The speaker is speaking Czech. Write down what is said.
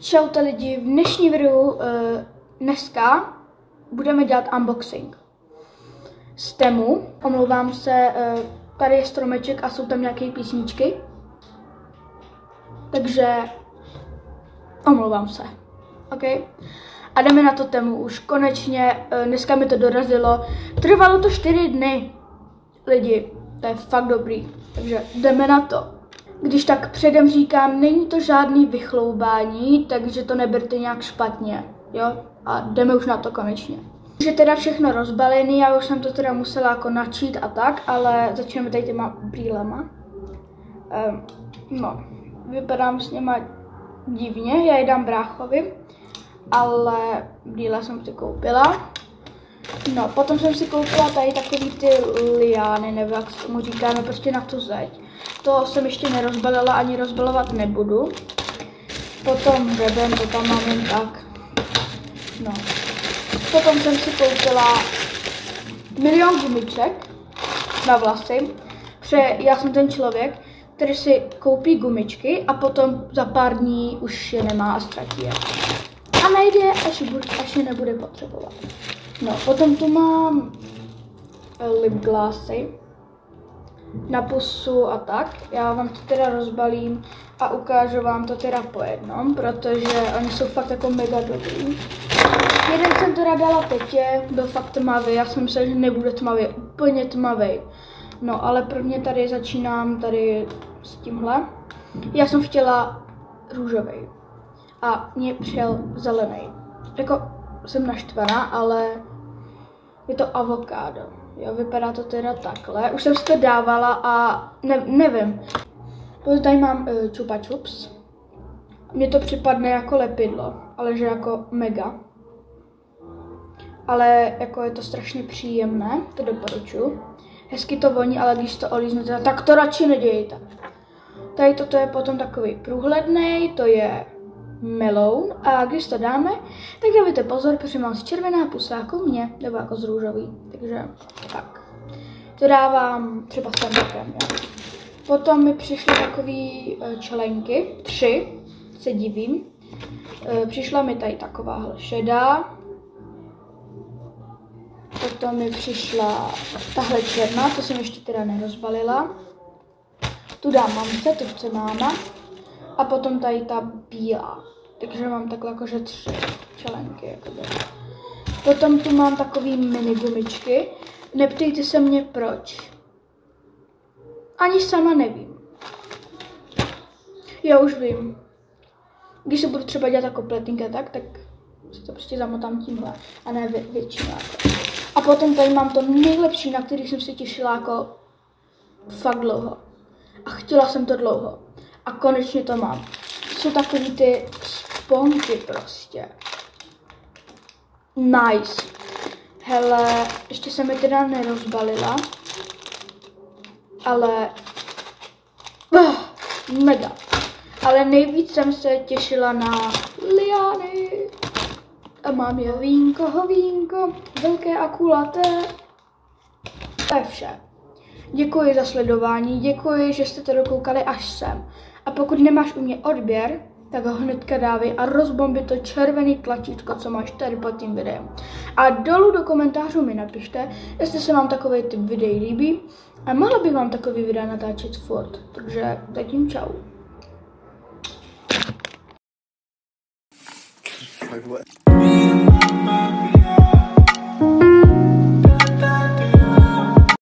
Čaute lidi, v dnešní videu dneska budeme dělat unboxing z Temu. Omlouvám se, tady je stromeček a jsou tam nějaké písničky. Takže omlouvám se. OK? A jdeme na to Temu už konečně, dneska mi to dorazilo. Trvalo to 4 dny. Lidi, to je fakt dobrý, takže jdeme na to. Když tak předem říkám, není to žádný vychloubání, takže to neberte nějak špatně, jo? A jdeme už na to konečně. Už je teda všechno rozbalený, já už jsem to teda musela jako načít a tak, ale začneme tady těma brýlema. No, vypadám s něma divně, já je dám bráchovi, ale brýle jsem si koupila. No, potom jsem si koupila tady takový ty liány, nebo jak se tomu říkáme, prostě na tu zeď. To jsem ještě nerozbalila, ani rozbalovat nebudu. Potom hřeben, to tam mám jen tak. No. Potom jsem si koupila milion gumiček na vlasy, protože já jsem ten člověk, který si koupí gumičky a potom za pár dní už je nemá a ztratí je. A najde, až je nebude potřebovat. No, potom tu mám lip glossy na pusu a tak. Já vám to teda rozbalím a ukážu vám to teda po jednom, protože oni jsou fakt jako mega dobrý. Jeden jsem teda dala Petě, byl fakt tmavý, já jsem myslela, že nebude tmavý, úplně tmavý. No, ale prvně tady začínám tady s tímhle. Já jsem chtěla růžový a mně přijel zelený. Jako jsem naštvaná, ale je to avokádo. Jo, vypadá to teda takhle. Už jsem si to dávala a nevím. Potom tady mám Chupa Chups. Mně to připadne jako lepidlo, ale že jako mega. Ale jako je to strašně příjemné, to doporučuji. Hezky to voní, ale když to olíznete, tak to radši nedějte. Tady toto je potom takový průhledný, to je meloun a když to dáme, tak dávajte pozor, protože mám z červená pusa jako mě, nebo jako z růžový, takže tak. To dávám třeba s tempekem, jo. Potom mi přišly takový čelenky, 3, se divím. Přišla mi tady takováhle šedá. Potom mi přišla tahle černá, to jsem ještě teda nerozbalila. Tu dám mamce, to chce máma. A potom tady ta bílá. Takže mám takhle jakože 3 čelenky. Jakoby. Potom tu mám takový mini gumičky. Neptejte se mě proč. Ani sama nevím. Já už vím. Když se budu třeba dělat jako pletinka tak si to prostě zamotám tímhle. A ne většinou. A potom tady mám to nejlepší, na který jsem se těšila jako fakt dlouho. A chtěla jsem to dlouho. A konečně to mám. Jsou takový ty sponky prostě. Nice. Hele, ještě jsem je teda nerozbalila. Ale mega. Ale nejvíc jsem se těšila na liány. A mám je vínko, velké a kulaté. To je vše. Děkuji za sledování, děkuji, že jste to dokoukali až sem. A pokud nemáš u mě odběr, tak ho hnedka dávej a rozbombi to červený tlačítko, co máš tady pod tím videem. A dolů do komentářů mi napište, jestli se vám takový typ videí líbí a mohla bych vám takový videa natáčet furt. Takže zatím čau. Like what?